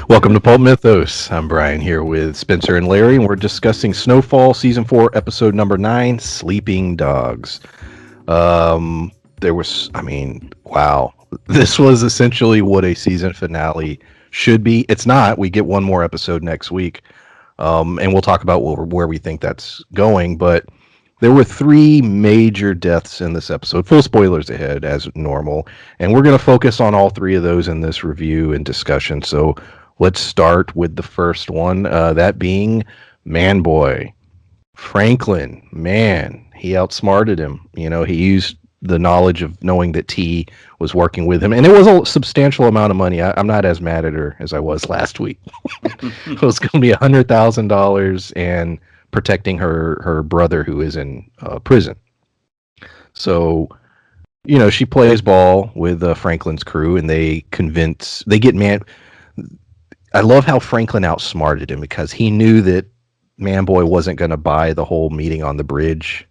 Welcome to Pulp Mythos. I'm Brian here with Spencer and Larry, and we're discussing Snowfall Season 4, Episode number 9, Sleeping Dogs. Wow. This was essentially what a season finale should be. It's not. We get one more episode next week, and we'll talk about where we think that's going, but there were three major deaths in this episode. Full spoilers ahead, as normal. And we're going to focus on all three of those in this review and discussion. So let's start with the first one, that being Man Boy. Franklin, man, he outsmarted him. He used the knowledge of knowing that T was working with him. And it was a substantial amount of money. I'm not as mad at her as I was last week. It was going to be $100,000 and protecting her brother who is in prison. So, she plays ball with Franklin's crew, and they get Man. I love how Franklin outsmarted him because he knew that Man Boy wasn't going to buy the whole meeting on the bridge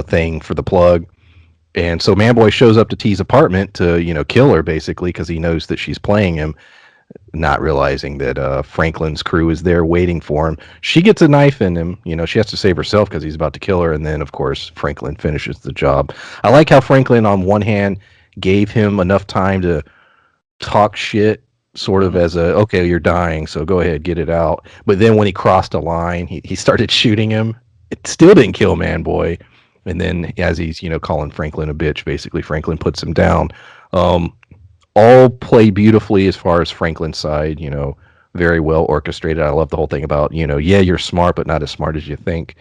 thing for the plug. And so Man Boy shows up to T's apartment to, kill her basically because he knows that she's playing him, not realizing that Franklin's crew is there waiting for him. She gets a knife in him. She has to save herself because he's about to kill her. And then, of course, Franklin finishes the job. I like how Franklin, on one hand, gave him enough time to talk shit, sort of as okay, you're dying, so go ahead, get it out. But then when he crossed a line, he started shooting him. It still didn't kill Man Boy. And then as he's, calling Franklin a bitch, basically, Franklin puts him down. All play beautifully as far as Franklin's side, very well orchestrated. I love the whole thing about, yeah, you're smart, but not as smart as you think.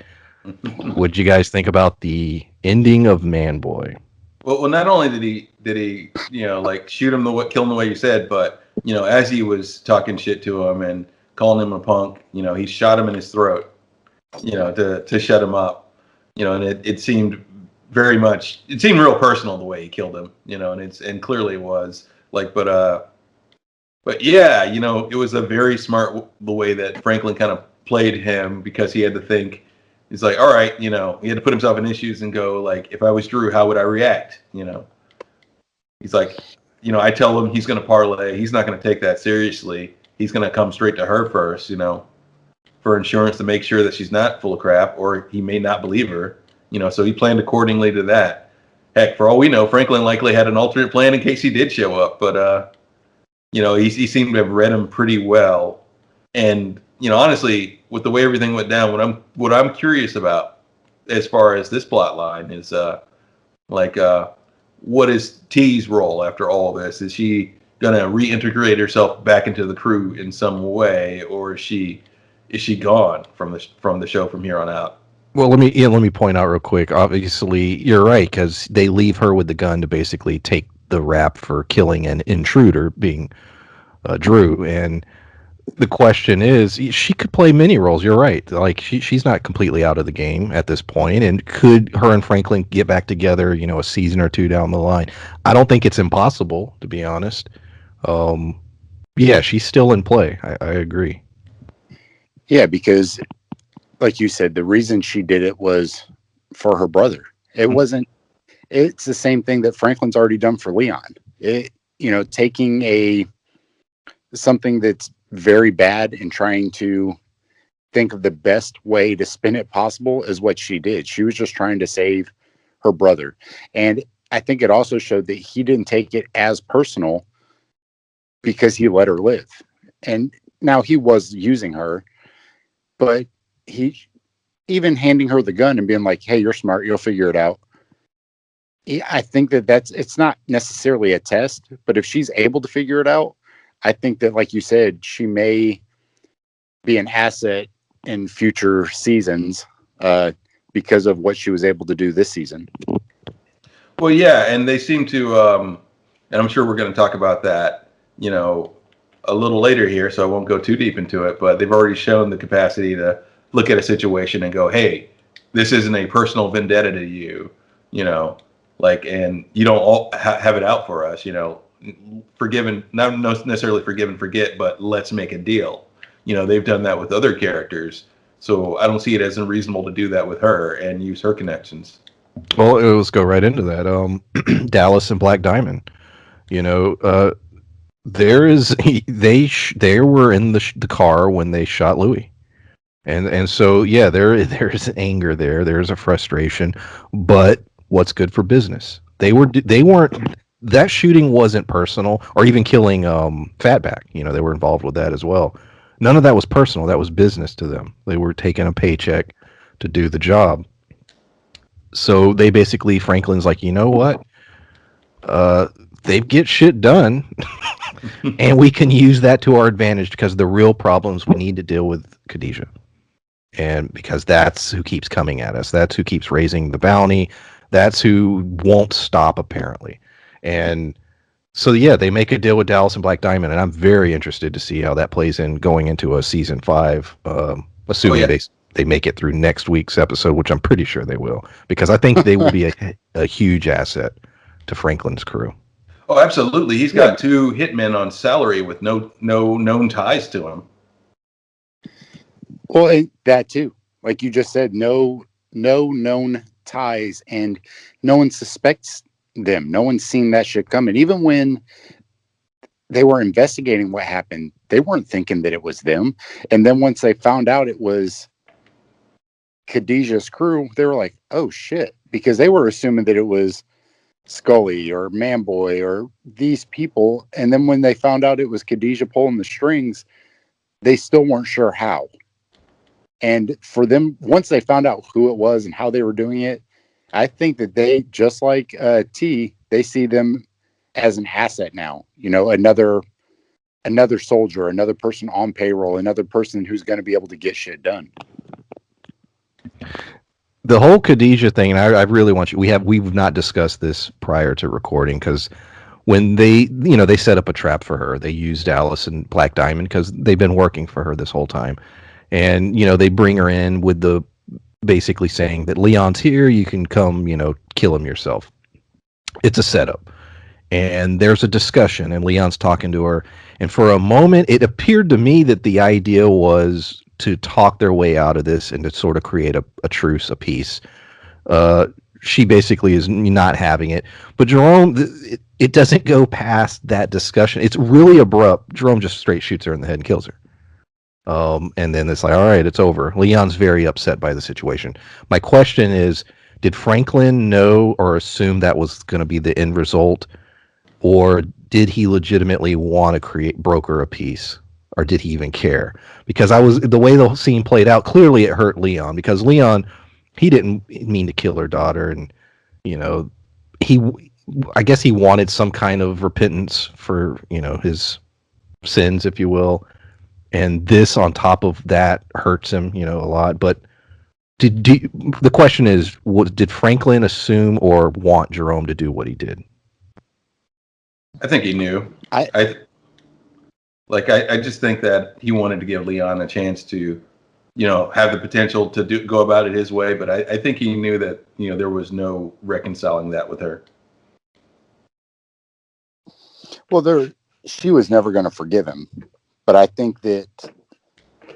What'd you guys think about the ending of Man Boy? Well, not only did he shoot him kill him the way you said, but as he was talking shit to him and calling him a punk, he shot him in his throat, to shut him up, and it seemed real personal the way he killed him, and clearly it was but yeah, it was a very smart the way that Franklin kind of played him because he had to think. He's like, all right, he had to put himself in issues and go if I was Drew, how would I react? He's like, I tell him he's going to parlay. He's not going to take that seriously. He's going to come straight to her first, for insurance to make sure that she's not full of crap, or he may not believe her, so he planned accordingly to that. Heck, for all we know, Franklin likely had an alternate plan in case he did show up, but, he seemed to have read him pretty well. And, honestly, with the way everything went down, what I'm curious about as far as this plot line is, what is T's role after all this? Is she going to reintegrate herself back into the crew in some way, or is she gone from the show from here on out? Well, let me point out real quick. Obviously, you're right because they leave her with the gun to basically take the rap for killing an intruder, being Drew. And the question is, she could play many roles. You're right. She's not completely out of the game at this point. And could her and Franklin get back together, a season or two down the line? I don't think it's impossible, to be honest. Yeah, she's still in play. I agree. Yeah, because like you said, the reason she did it was for her brother. It's the same thing that Franklin's already done for Leon. Taking something that's very bad and trying to think of the best way to spin it possible is what she did. She was just trying to save her brother. And I think it also showed that he didn't take it as personal because he let her live. And now he was using her, but he even handing her the gun and being like, hey, you're smart, you'll figure it out. I think it's not necessarily a test, but if she's able to figure it out, I think that, like you said, she may be an asset in future seasons because of what she was able to do this season. Well, yeah, and they seem to, and I'm sure we're going to talk about that, a little later here, so I won't go too deep into it, but they've already shown the capacity to look at a situation and go, hey, this isn't a personal vendetta to you, and you don't all have it out for us, forgiven, not necessarily forgive and forget, but let's make a deal. They've done that with other characters, so I don't see it as unreasonable to do that with her and use her connections. Well, let's go right into that. Dallas and Black Diamond. They were in the car when they shot Louis. And so yeah, there's anger there. There's a frustration, but what's good for business? They weren't that shooting wasn't personal, or even killing Fatback. They were involved with that as well. None of that was personal. That was business to them. They were taking a paycheck to do the job. So they basically Franklin's like, you know what? Uh, they get shit done, and we can use that to our advantage because the real problems we need to deal with Khadijah. And because that's who keeps coming at us, that's who keeps raising the bounty, that's who won't stop apparently. And so yeah, they make a deal with Dallas and Black Diamond, and I'm very interested to see how that plays in going into a season 5, Oh assuming yeah. they make it through next week's episode, which I'm pretty sure they will, because I think they will be a huge asset to Franklin's crew. Oh, absolutely. He's Yeah. got 2 hitmen on salary with no known ties to him. Well, that too, like you just said, no known ties, and no one suspects them. No one's seen that shit coming. Even when they were investigating what happened, they weren't thinking that it was them. And then once they found out it was Khadijah's crew, they were like, "Oh shit," because they were assuming that it was Scully or Manboy or these people. And then when they found out it was Khadijah pulling the strings, they still weren't sure how. And for them, once they found out who it was and how they were doing it, I think that they, just like T, they see them as an asset now. Another soldier, another person on payroll, another person who's going to be able to get shit done. The whole Khadijah thing, and I really want you. We've not discussed this prior to recording because when they set up a trap for her. They used Alice and Black Diamond because they've been working for her this whole time, and they bring her in with the basically saying that Leon's here. You can come, kill him yourself. It's a setup, and there's a discussion, and Leon's talking to her, and for a moment, it appeared to me that the idea was to talk their way out of this and to sort of create a truce, a peace. Uh, she basically is not having it. But Jerome, it doesn't go past that discussion. It's really abrupt. Jerome just straight shoots her in the head and kills her. And then it's like, all right, it's over. Leon's very upset by the situation. My question is, did Franklin know or assume that was going to be the end result? Or did he legitimately want to broker a peace? Or did he even care? Because the way the scene played out, clearly it hurt Leon because Leon, he didn't mean to kill her daughter, and you know, he, I guess he wanted some kind of repentance for his sins, if you will, and this on top of that hurts him, a lot. But the question is, did Franklin assume or want Jerome to do what he did? I think he knew. I I just think that he wanted to give Leon a chance to, have the potential to go about it his way. But I think he knew that, there was no reconciling that with her. Well, she was never going to forgive him, but I think that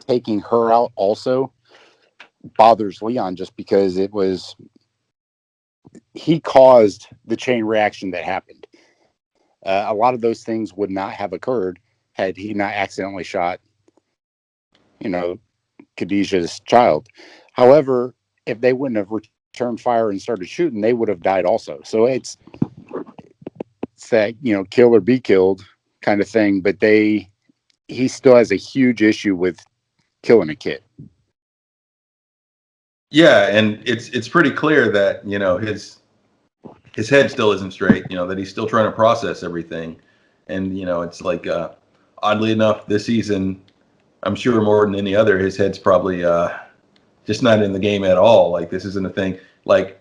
taking her out also bothers Leon just because he caused the chain reaction that happened. A lot of those things would not have occurred had he not accidentally shot, Khadijah's child. However, if they wouldn't have returned fire and started shooting, they would have died also. So it's that, kill or be killed kind of thing. But he still has a huge issue with killing a kid. Yeah, and it's pretty clear that his head still isn't straight. That he's still trying to process everything, and it's like oddly enough, this season, I'm sure more than any other, his head's probably just not in the game at all. Like this isn't a thing. Like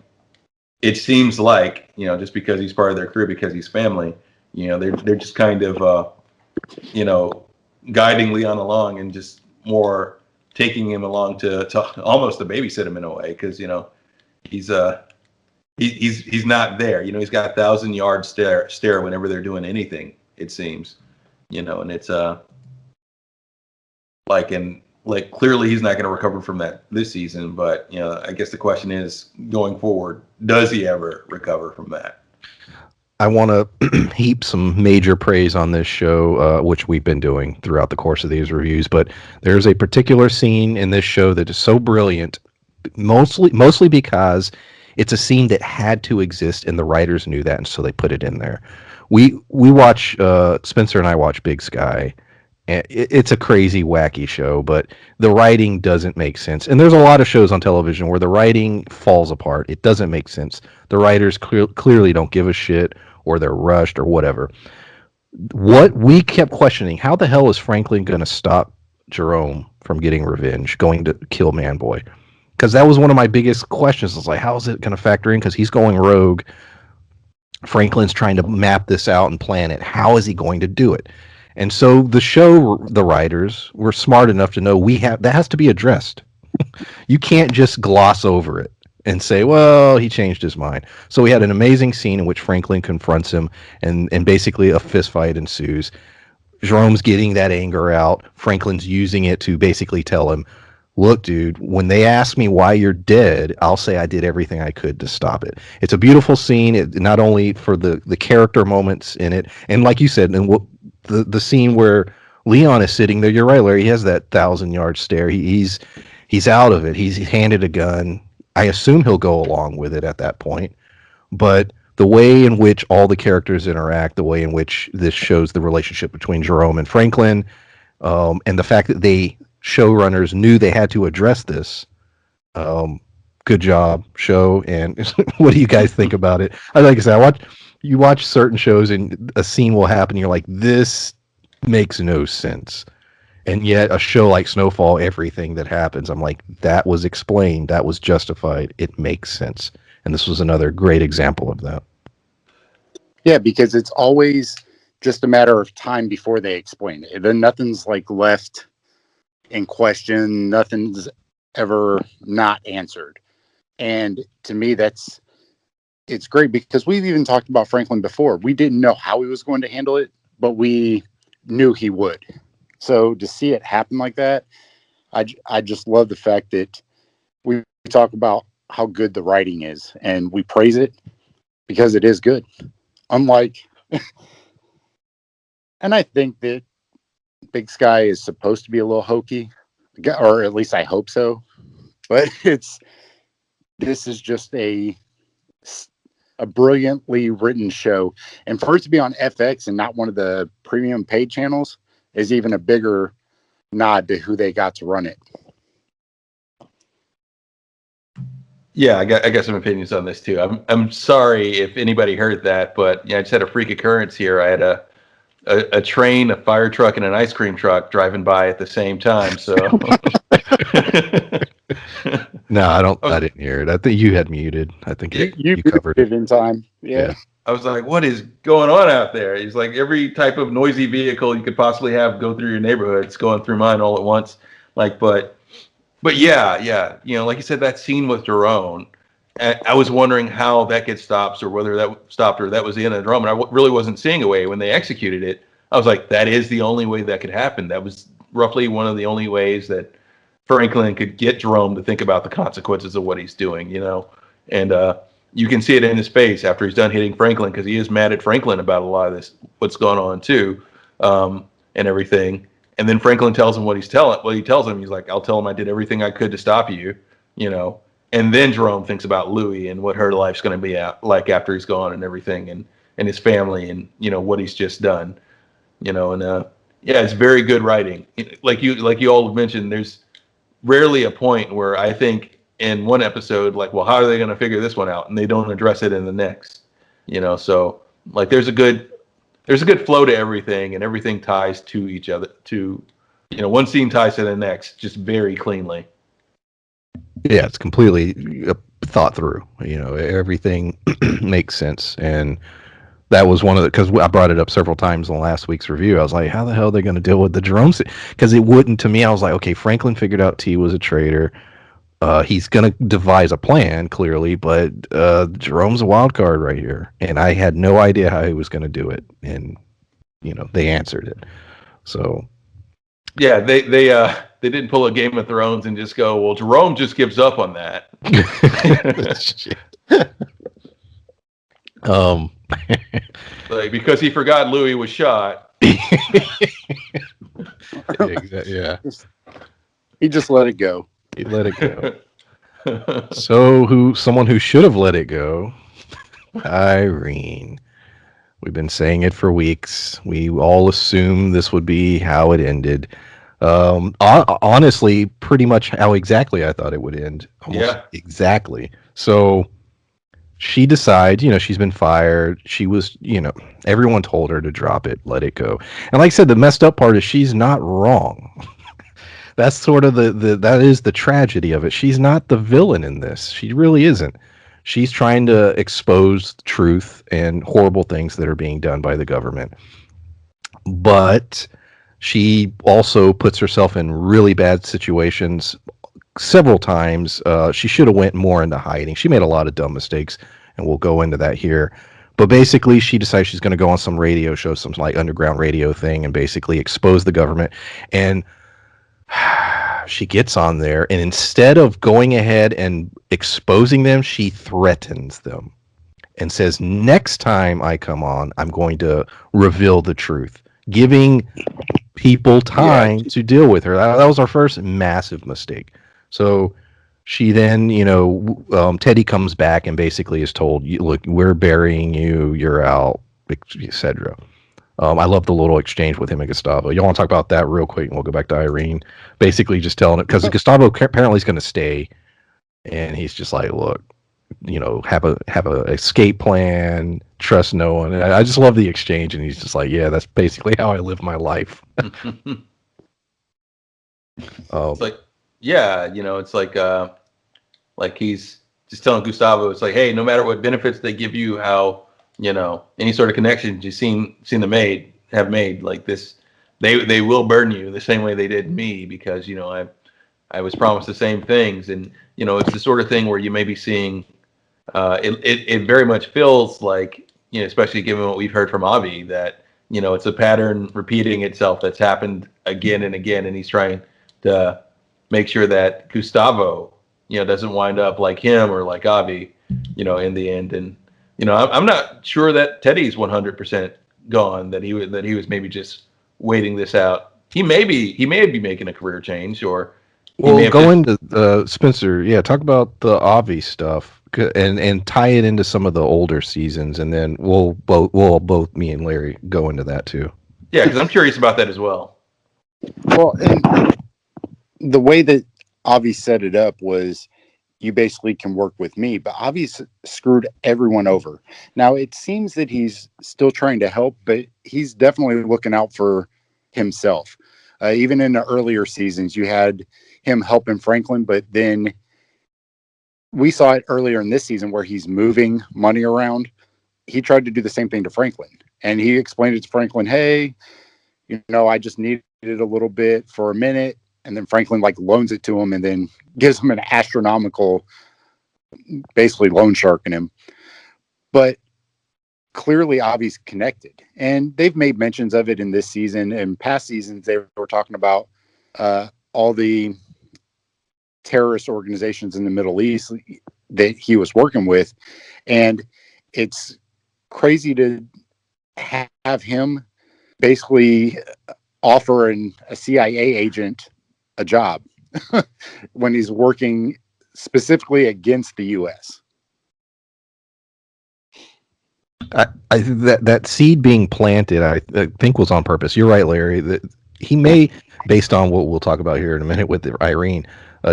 it seems like just because he's part of their crew, because he's family, they're just kind of guiding Leon along and just more taking him along to almost to babysit him in a way, because he's he's not there. He's got 1,000-yard stare whenever they're doing anything, it seems. And it's clearly he's not going to recover from that this season, but I guess the question is, going forward, does he ever recover from that? I want to heap some major praise on this show, which we've been doing throughout the course of these reviews. But there's a particular scene in this show that is so brilliant, mostly because it's a scene that had to exist, and the writers knew that, and so they put it in there. We watch Spencer and I watch Big Sky. And it's a crazy, wacky show, but the writing doesn't make sense. And there's a lot of shows on television where the writing falls apart. It doesn't make sense. The writers clearly don't give a shit, or they're rushed, or whatever. What we kept questioning: how the hell is Franklin going to stop Jerome from getting revenge, going to kill Manboy? Because that was one of my biggest questions. It's like, how is it going to factor in? Because he's going rogue. Franklin's trying to map this out and plan it. How is he going to do it? And so the show, the writers were smart enough to know that has to be addressed. You can't just gloss over it and say, well, he changed his mind. So we had an amazing scene in which Franklin confronts him, and basically a fist fight ensues. Jerome's getting that anger out. Franklin's using it to basically tell him, look, dude, when they ask me why you're dead, I'll say I did everything I could to stop it. It's a beautiful scene, not only for the character moments in it, and like you said, and the scene where Leon is sitting there, you're right, Larry, he has that 1,000-yard stare. He's out of it. He's handed a gun. I assume he'll go along with it at that point. But the way in which all the characters interact, the way in which this shows the relationship between Jerome and Franklin, and the fact that they showrunners knew they had to address this. Good job, show. And what do you guys think about it? Like I said, you watch certain shows and a scene will happen. And you're like, this makes no sense. And yet a show like Snowfall, everything that happens, I'm like, that was explained. That was justified. It makes sense. And this was another great example of that. Yeah, because it's always just a matter of time before they explain it. Then nothing's like left in question. Nothing's ever not answered. And to me, it's great because we've even talked about Franklin before. We didn't know how he was going to handle it, but we knew he would. So to see it happen like that, I just love the fact that we talk about how good the writing is, and we praise it because it is good. Unlike, and I think that Big Sky is supposed to be a little hokey, or at least I hope so. But this is just a brilliantly written show, and for it to be on FX and not one of the premium paid channels is even a bigger nod to who they got to run it. Yeah, I got some opinions on this too. I'm sorry if anybody heard that, but yeah, I just had a freak occurrence here. I had a train, a fire truck, and an ice cream truck driving by at the same time. So no, I didn't hear it. I think you had muted. I think you covered it in time. Yeah. I was like, what is going on out there? He's like, every type of noisy vehicle you could possibly have go through your neighborhood. It's going through mine all at once. Like, but yeah, you know, like you said, that scene with Jerome, I was wondering how that gets stopped, or whether that stopped, or that was the end of the drum. And I really wasn't seeing a way when they executed it. I was like, that is the only way that could happen. That was roughly one of the only ways that Franklin could get Jerome to think about the consequences of what he's doing, you know. And you can see it in his face after he's done hitting Franklin, because he is mad at Franklin about a lot of this, what's going on too, and everything. And then Franklin tells him what he tells him, he's like, I'll tell him I did everything I could to stop you, you know. And then Jerome thinks about Louie and what her life's going to be like after he's gone, and everything, and his family, and, you know, what he's just done, you know. And yeah, it's very good writing. Like you all have mentioned, there's rarely a point where I think in one episode, like, well, how are they going to figure this one out? And they don't address it in the next, you know. So like, there's a good flow to everything, and everything ties to each other, to, you know, one scene ties to the next just very cleanly. Yeah, it's completely thought through. You know, everything makes sense. And that was one of the, because I brought it up several times in last week's review. I was like, how the hell are they going to deal with the Jerome? Because it wouldn't, to me, I was like, okay, Franklin figured out T was a traitor. He's going to devise a plan, clearly, but Jerome's a wild card right here. And I had no idea how he was going to do it. And, you know, they answered it. So. Yeah, they didn't pull a Game of Thrones and just go, well, Jerome just gives up on that. Like, because he forgot Louis was shot. Yeah, He just let it go. he let it go. So, someone who should have let it go, Irene. We've been saying it for weeks. We all assumed this would be how it ended. Honestly, pretty much how exactly I thought it would end. Almost Yeah. exactly. So she decides, she's been fired. She was, everyone told her to drop it, let it go. And like I said, the messed up part is she's not wrong. That's sort of that is the tragedy of it. She's not the villain in this. She really isn't. She's trying to expose truth and horrible things that are being done by the government. But she also puts herself in really bad situations several times. She should have went more into hiding. She made a lot of dumb mistakes, and we'll go into that here. But basically, she decides she's going to go on some radio show, some like underground radio thing, and basically expose the government. And she gets on there, and instead of going ahead and exposing them, she threatens them and says, next time I come on, I'm going to reveal the truth, giving people Yeah. time to deal with her. That was our first massive mistake. So she then, Teddy comes back and basically is told, look, we're burying you, you're out, etc. I love the little exchange with him and Gustavo. You want to talk about that real quick, and we'll go back to Irene. Basically, just telling it because Gustavo apparently is going to stay, and he's just like, look, have a escape plan, trust no one. And I just love the exchange, and he's just like, yeah, that's basically how I live my life. It's like, yeah, it's like he's just telling Gustavo, it's like, hey, no matter what benefits they give you, how any sort of connections you've seen them have made, like this, they will burn you the same way they did me, because I was promised the same things. And it's the sort of thing where you may be seeing, it very much feels like, especially given what we've heard from Avi, that it's a pattern repeating itself that's happened again and again, and he's trying to make sure that Gustavo doesn't wind up like him or like Avi in the end. And I'm not sure that Teddy's 100% gone, that he was maybe just waiting this out. He may be making a career change, or he may Well, have go just, into Spencer. Yeah, talk about the Avi stuff and tie it into some of the older seasons, and then we'll both me and Larry go into that too. yeah, because I'm curious about that as well. Well, and the way that Avi set it up was you basically can work with me, but Avi's screwed everyone over. Now, it seems that he's still trying to help, but he's definitely looking out for himself. Even in the earlier seasons, you had him helping Franklin, but then we saw it earlier in this season where he's moving money around. He tried to do the same thing to Franklin, and he explained it to Franklin, hey, I just needed it a little bit for a minute. And then Franklin loans it to him and then gives him an astronomical, basically loan sharking him. But clearly Avi's connected, and they've made mentions of it in this season. And past seasons, they were talking about all the terrorist organizations in the Middle East that he was working with. And it's crazy to have him basically offer a CIA agent a job when he's working specifically against the U.S. I think that seed being planted, I think, was on purpose. You're right, Larry. That he may, based on what we'll talk about here in a minute with Irene,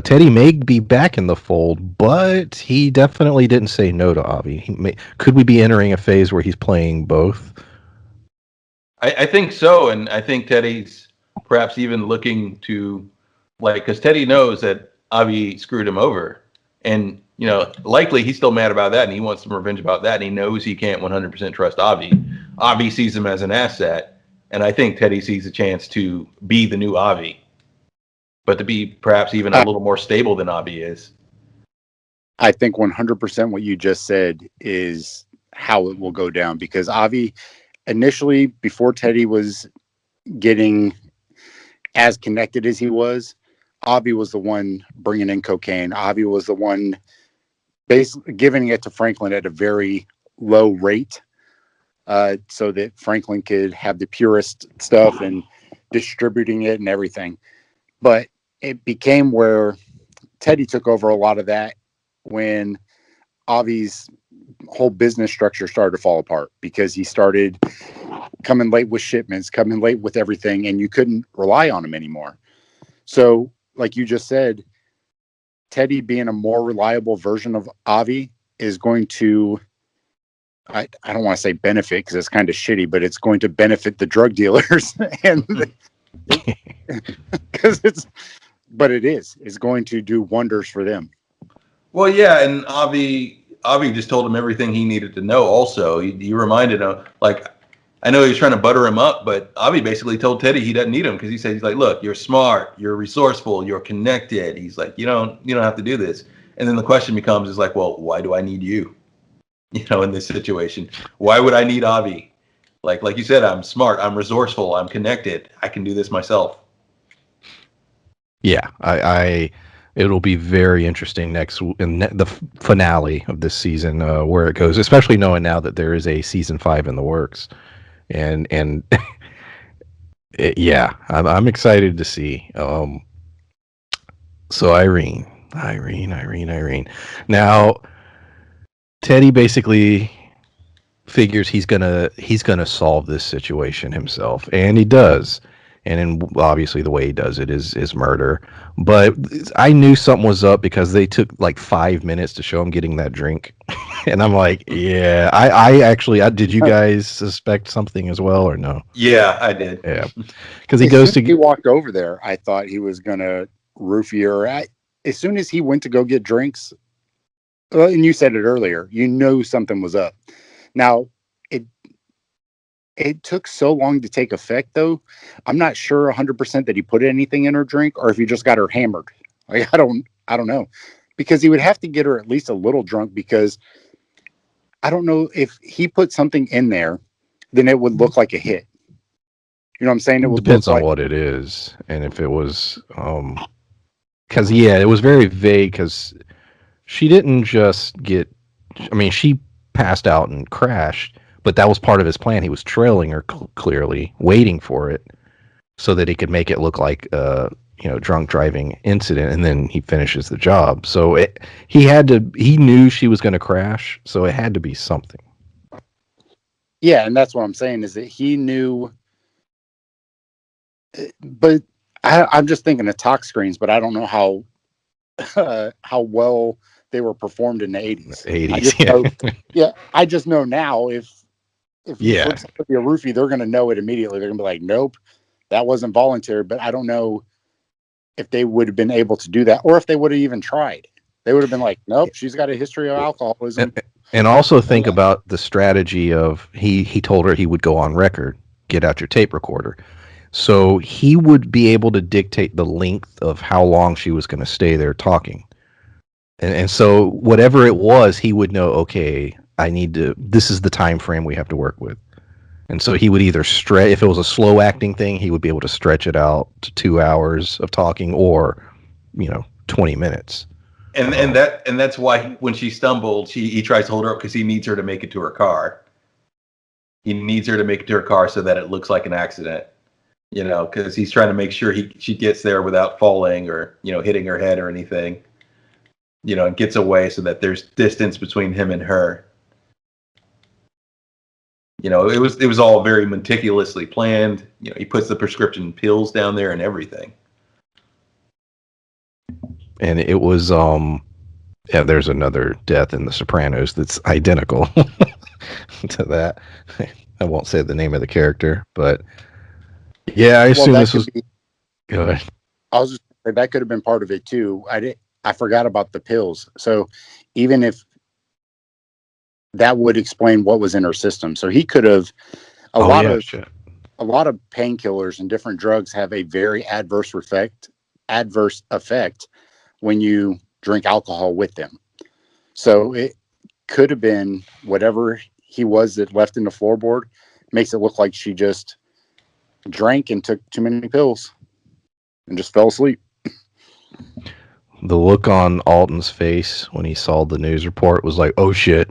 Teddy may be back in the fold, but he definitely didn't say no to Avi. Could we be entering a phase where he's playing both? I think so, and I think Teddy's perhaps even looking to, because Teddy knows that Avi screwed him over, and likely he's still mad about that, and he wants some revenge about that, and he knows he can't 100% trust Avi. Avi sees him as an asset, and I think Teddy sees a chance to be the new Avi, but to be perhaps even a little more stable than Avi is. I think 100% what you just said is how it will go down, because Avi, initially, before Teddy was getting as connected as he was, Avi was the one bringing in cocaine. Avi was the one basically giving it to Franklin at a very low rate. so that Franklin could have the purest stuff and distributing it and everything. But it became where Teddy took over a lot of that when Avi's whole business structure started to fall apart because he started coming late with shipments, coming late with everything, and you couldn't rely on him anymore. So, like you just said, Teddy being a more reliable version of Avi is going to, I don't want to say benefit because it's kind of shitty, but it's going to benefit the drug dealers. And because it's going to do wonders for them. Well, yeah, and Avi just told him everything he needed to know. Also, he reminded him, like, I know he was trying to butter him up, but Avi basically told Teddy he doesn't need him because he's like, look, you're smart, you're resourceful, you're connected. He's like, you don't have to do this. And then the question becomes, is like, well, why do I need you? In this situation, why would I need Avi? Like you said, I'm smart, I'm resourceful, I'm connected. I can do this myself. Yeah, it'll be very interesting in the finale of this season where it goes, especially knowing now that there is a season 5 in the works, and yeah, I'm excited to see. So Irene. Now, Teddy basically figures he's gonna solve this situation himself, and he does. And obviously the way he does it is murder. But I knew something was up because they took like 5 minutes to show him getting that drink, and I'm like, yeah. I actually, did you guys suspect something as well or no? Yeah, I did. Yeah, because he walked over there, I thought he was gonna roofie her. As soon as he went to go get drinks, and you said it earlier, you knew something was up. Now, it took so long to take effect, though. I'm not sure 100% that he put anything in her drink or if he just got her hammered. Like, I don't know, because he would have to get her at least a little drunk, because I don't know if he put something in there, then it would look like a hit. You know what I'm saying? It depends on what it is, and if it was, because it was very vague. Because she didn't just get, I mean, she passed out and crashed. But that was part of his plan. He was trailing her clearly, waiting for it, so that he could make it look like drunk driving incident, and then he finishes the job. So he knew she was going to crash, so it had to be something. Yeah, and that's what I'm saying, is that he knew. But I'm just thinking of talk screens, but I don't know how well they were performed in the 80s. 80s, yeah. I just know now if you put somebody a roofie, they're going to know it immediately. They're going to be like, nope, that wasn't voluntary. But I don't know if they would have been able to do that, or if they would have even tried. They would have been like, nope, she's got a history of alcoholism. And also think about the strategy of he told her he would go on record, get out your tape recorder. So he would be able to dictate the length of how long she was going to stay there talking. And so whatever it was, he would know, okay, this is the time frame we have to work with. And so he would either stretch, if it was a slow acting thing, he would be able to stretch it out to 2 hours of talking, or 20 minutes. And that's why when she stumbled, he tries to hold her up because he needs her to make it to her car. He needs her to make it to her car so that it looks like an accident. Because he's trying to make sure she gets there without falling or hitting her head or anything. And gets away so that there's distance between him and her. It was all very meticulously planned. He puts the prescription pills down there and everything. And it was, there's another death in The Sopranos that's identical to that. I won't say the name of the character, but yeah, I assume this was. Go ahead. I was just saying that could have been part of it too. I forgot about the pills. So even if that would explain what was in her system, so he could have a lot of painkillers and different drugs have a very adverse effect when you drink alcohol with them. So it could have been whatever he was that left in the floorboard makes it look like she just drank and took too many pills and just fell asleep. The look on Alton's face when he saw the news report was like, oh shit.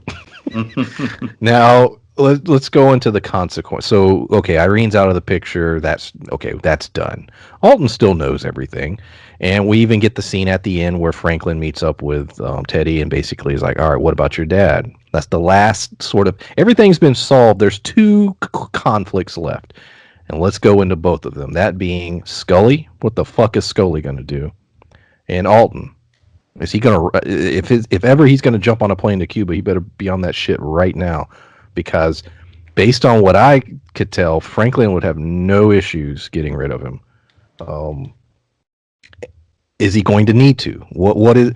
Now, let's go into the consequence. So, okay, Irene's out of the picture. That's okay. That's done. Alton still knows everything, and we even get the scene at the end where Franklin meets up with Teddy and basically is like, "All right, what about your dad?" That's the last sort of everything's been solved. There's two conflicts left, and let's go into both of them. That being Scully. What the fuck is Scully gonna do? And Alton. Is he gonna if ever he's gonna jump on a plane to Cuba, he better be on that shit right now, because based on what I could tell, Franklin would have no issues getting rid of him. Um, is he going to need to? What is?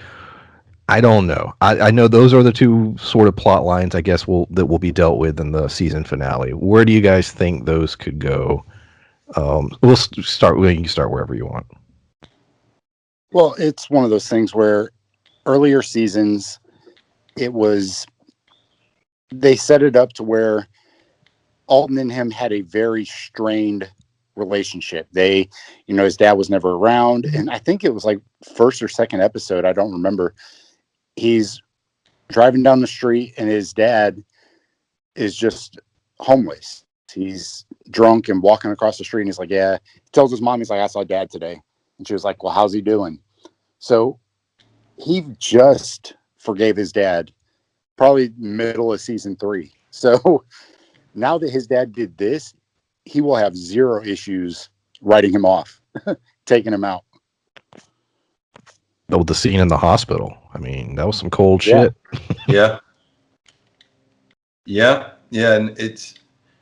I don't know. I know those are the two sort of plot lines, I guess, that will be dealt with in the season finale. Where do you guys think those could go? We'll start. You can start wherever you want. Well, it's one of those things where earlier seasons, it was, they set it up to where Alton and him had a very strained relationship. They, his dad was never around. And I think it was like first or second episode, I don't remember. He's driving down the street and his dad is just homeless. He's drunk and walking across the street. And he's like, yeah, he tells his mom, he's like, I saw dad today. And she was like, well, how's he doing? So he just forgave his dad probably middle of season 3. So now that his dad did this, he will have zero issues writing him off, taking him out. Oh, the scene in the hospital. I mean, that was some cold Yeah. shit. Yeah. Yeah, and it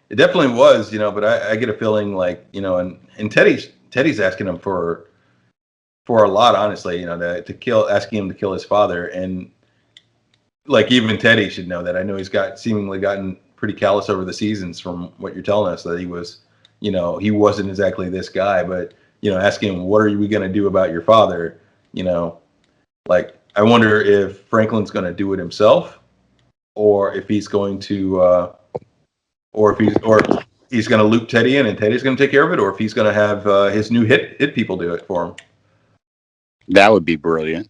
definitely was, but I get a feeling like, and Teddy's asking him for a lot, honestly, asking him to kill his father. And like, even Teddy should know that. I know he's seemingly gotten pretty callous over the seasons from what you're telling us, that he was, he wasn't exactly this guy, but, asking him, what are we going to do about your father? Like, I wonder if Franklin's going to do it himself, or if he's going to, or he's going to loop Teddy in and Teddy's going to take care of it, or if he's going to have his new hit people do it for him. That would be brilliant.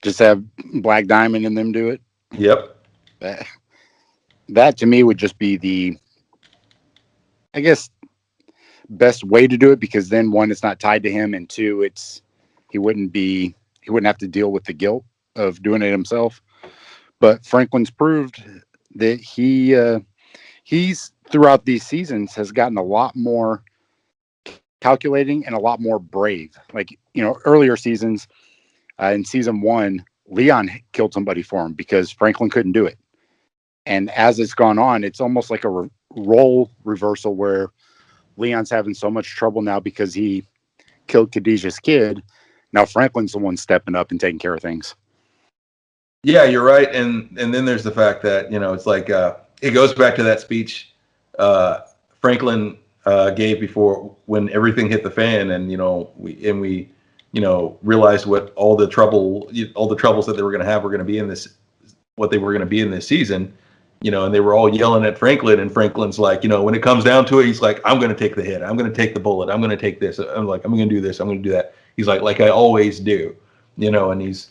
Just have Black Diamond and them do it. Yep. That to me would just be the, I guess, best way to do it, because then one, it's not tied to him, and two, he wouldn't have to deal with the guilt of doing it himself. But Franklin's proved that he's throughout these seasons has gotten a lot more calculating and a lot more brave. Like, earlier seasons, in season 1, Leon killed somebody for him because Franklin couldn't do it. And as it's gone on, it's almost like a role reversal where Leon's having so much trouble now because he killed Khadijah's kid. Now Franklin's the one stepping up and taking care of things. Yeah, you're right. And then there's the fact that, it's like, it goes back to that speech Franklin gave before, when everything hit the fan, and, we realized what all the troubles that they were going to have were going to be in this, what they were going to be in this season, and they were all yelling at Franklin, and Franklin's like, when it comes down to it, he's like, I'm going to take the hit. I'm going to take the bullet. I'm going to take this. I'm going to do this. I'm going to do that. He's like I always do, and he's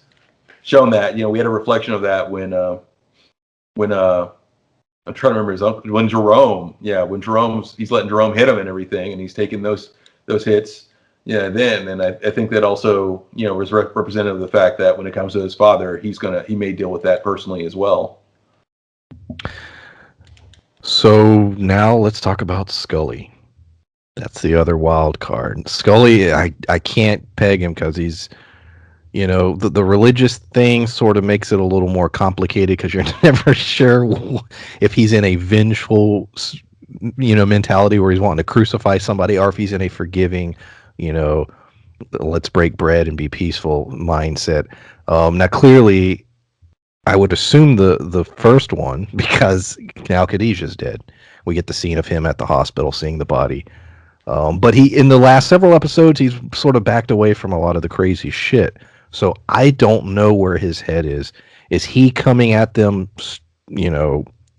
shown that. We had a reflection of that when I'm trying to remember his uncle, when he's letting Jerome hit him and everything, and he's taking those hits. Yeah, and I think that also, was representative of the fact that when it comes to his father, he may deal with that personally as well. So now let's talk about Scully. That's the other wild card. Scully, I can't peg him because he's, the religious thing sort of makes it a little more complicated, because you're never sure if he's in a vengeful, mentality where he's wanting to crucify somebody, or if he's in a forgiving, let's break bread and be peaceful mindset. Now, clearly, I would assume the first one, because now Khadijah's dead. We get the scene of him at the hospital seeing the body. But in the last several episodes, he's sort of backed away from a lot of the crazy shit. So I don't know where his head is. Is he coming at them,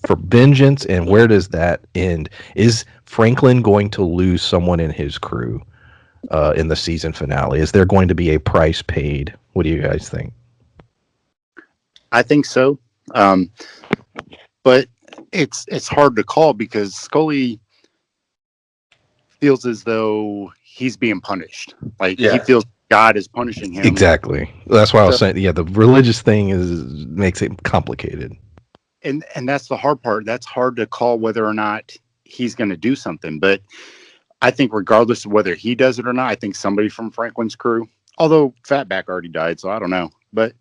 for vengeance? And where does that end? Is Franklin going to lose someone in his crew in the season finale? Is there going to be a price paid? What do you guys think? I think so. but it's hard to call because Scully feels as though he's being punished. Like he Yeah. feels God is punishing him. Exactly. That's why I was So, saying, yeah, the religious thing makes it complicated. and that's the hard part. That's hard to call whether or not he's going to do something. But I think regardless of whether he does it or not, I think somebody from Franklin's crew, although Fatback already died, so I don't know. But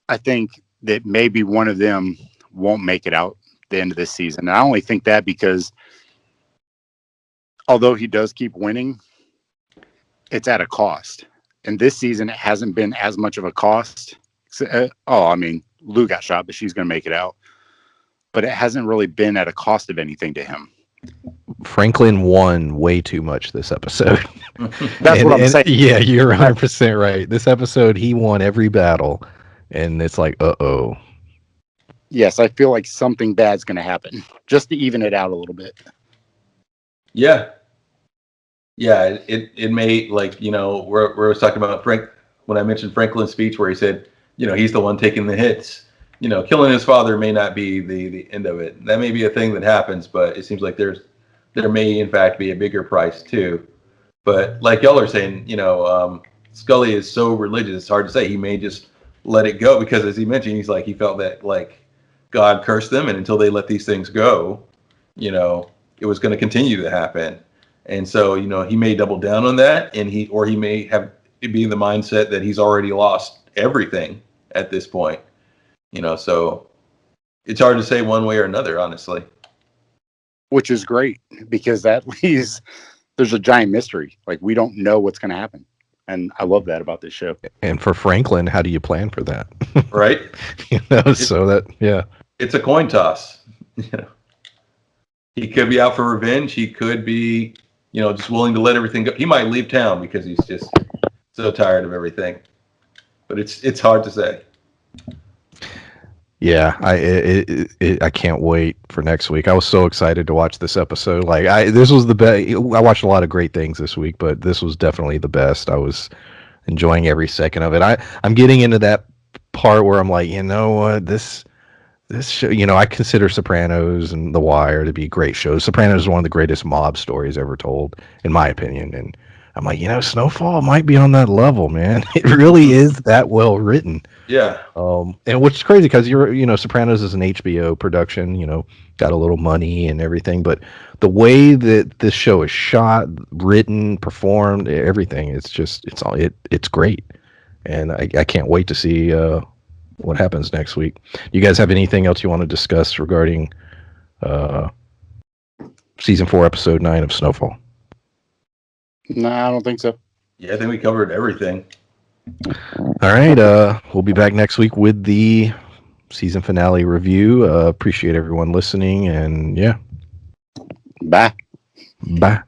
I think that maybe one of them won't make it out the end of this season. And I only think that because although he does keep winning, it's at a cost. And this season, it hasn't been as much of a cost. I mean, Lou got shot, but she's going to make it out. But it hasn't really been at a cost of anything to him. Franklin won way too much this episode. That's what I'm saying. Yeah, you're 100% right. This episode, he won every battle, and it's like, uh-oh. Yes, I feel like something bad's going to happen, just to even it out a little bit. Yeah. Yeah, it may, like, you know, where I was talking about Frank, when I mentioned Franklin's speech where he said, you know, he's the one taking the hits. You know, killing his father may not be the end of it. That may be a thing that happens, but it seems like there may in fact be a bigger price too. But like y'all are saying, you know, Scully is so religious, it's hard to say. He may just let it go because, as he mentioned, he's like, he felt that like God cursed them, and until they let these things go, you know, it was going to continue to happen. And so, you know, he may double down on that, and he may have it be in the mindset that he's already lost everything at this point. You know, so it's hard to say one way or another, honestly. Which is great because that leaves there's a giant mystery. Like we don't know what's going to happen, and I love that about this show. And for Franklin, how do you plan for that? Right? You know, so that, yeah. It's a coin toss. You know, he could be out for revenge. He could be, you know, just willing to let everything go. He might leave town because he's just so tired of everything. But it's hard to say. Yeah, I can't wait for next week. I was so excited to watch this episode. Like this was the best. I watched a lot of great things this week, but this was definitely the best. I was enjoying every second of it. I'm getting into that part where I'm like, you know what, this show, you know, I consider Sopranos and The Wire to be great shows. Sopranos is one of the greatest mob stories ever told, in my opinion. And I'm like, you know, Snowfall might be on that level, man. It really is that well written. Yeah. And which is crazy because you know, Sopranos is an HBO production, you know, got a little money and everything, but the way that this show is shot, written, performed, everything, it's great. And I can't wait to see what happens next week. You guys have anything else you want to discuss regarding season 4, episode 9 of Snowfall? No, I don't think so. Yeah, I think we covered everything. All right. We'll be back next week with the season finale review. Appreciate everyone listening, and yeah. Bye. Bye.